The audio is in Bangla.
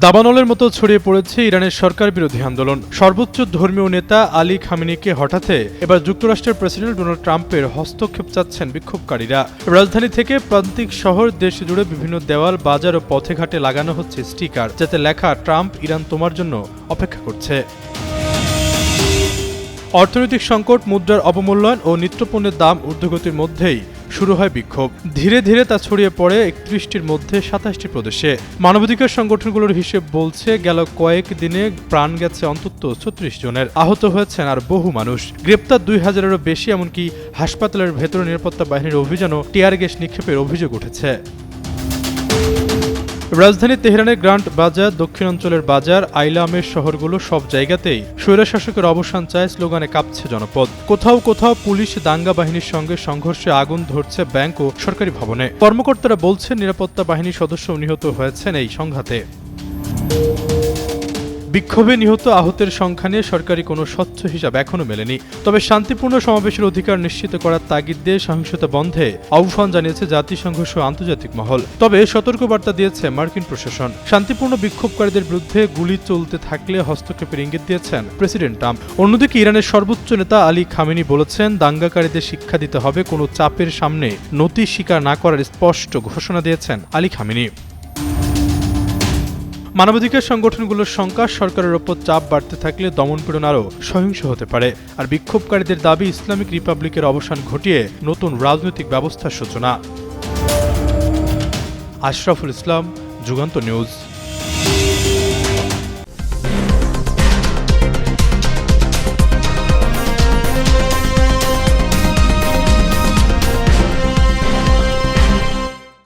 দাবানলের মতো ছড়িয়ে পড়েছে ইরানের সরকার বিরোধী আন্দোলন। সর্বোচ্চ ধর্মীয় নেতা আলী খামেনিকে হঠাতে এবার যুক্তরাষ্ট্রের প্রেসিডেন্ট ডোনাল্ড ট্রাম্পের হস্তক্ষেপ চাচ্ছেন বিক্ষোভকারীরা। রাজধানী থেকে প্রান্তিক শহর দেশ জুড়ে বিভিন্ন দেওয়াল, বাজার ও পথে ঘাটে লাগানো হচ্ছে স্টিকার, যাতে লেখা "ট্রাম্প, ইরান তোমার জন্য অপেক্ষা করছে"। অর্থনৈতিক সংকট, মুদ্রার অবমূল্যায়ন ও নিত্যপণ্যের দাম ঊর্ধ্বগতির মধ্যেই শুরু হয় বিক্ষোভ। ধীরে ধীরে তা ছড়িয়ে পড়ে ৩১টির মধ্যে ২৭টি প্রদেশে। মানবাধিকার সংগঠনগুলোর হিসেব বলছে, গেল কয়েক দিনে প্রাণ গেছে অন্তত ৩৬ জনের, আহত হয়েছেন আর বহু মানুষ। গ্রেপ্তার ২,০০০-এরও বেশি, এমনকি হাসপাতালের ভেতরে নিরাপত্তা বাহিনীর অভিযানও টিয়ার গ্যাস নিক্ষেপের অভিযোগ উঠেছে। রাজধানী তেহরানের গ্রান্ট বাজার, দক্ষিণাঞ্চলের বাজার, আইলামের শহরগুলো সব জায়গাতেই স্বৈরশাসকের অবসান চায় স্লোগানে কাঁপছে জনপদ। কোথাও কোথাও পুলিশ দাঙ্গা বাহিনীর সঙ্গে সংঘর্ষে আগুন ধরছে ব্যাংক ও সরকারি ভবনে। কর্মকর্তারা বলছেন, নিরাপত্তা বাহিনীর সদস্য নিহত হয়েছেন এই সংঘাতে। বিক্ষোভে নিহত আহতের সংখ্যা নিয়ে সরকারি কোনো স্বচ্ছ হিসাব এখনো মেলেনি। তবে শান্তিপূর্ণ সমাবেশের অধিকার নিশ্চিত করার তাগিদ দিয়ে সহিংসতা বন্ধে আহ্বান জানিয়েছে জাতিসংঘ সহ আন্তর্জাতিক মহল। তবে সতর্কবার্তা দিয়েছে মার্কিন প্রশাসন। শান্তিপূর্ণ বিক্ষোভকারীদের বিরুদ্ধে গুলি চলতে থাকলে হস্তক্ষেপের ইঙ্গিত দিয়েছেন প্রেসিডেন্ট ট্রাম্প। অন্যদিকে ইরানের সর্বোচ্চ নেতা আলী খামেনি বলেছেন, দাঙ্গাকারীদের শিক্ষা দিতে হবে, কোনো চাপের সামনে নতি স্বীকার না করার স্পষ্ট ঘোষণা দিয়েছেন আলী খামেনি। মানবাধিকার সংগঠনগুলোর শঙ্কা, সরকারের ওপর চাপ বাড়তে থাকলে দমনপীড়ন আরও সহিংস হতে পারে। আর বিক্ষোভকারীদের দাবি, ইসলামিক রিপাবলিকের অবসান ঘটিয়ে নতুন রাজনৈতিক ব্যবস্থার সূচনা। আশরাফুল ইসলাম, যুগান্তর নিউজ।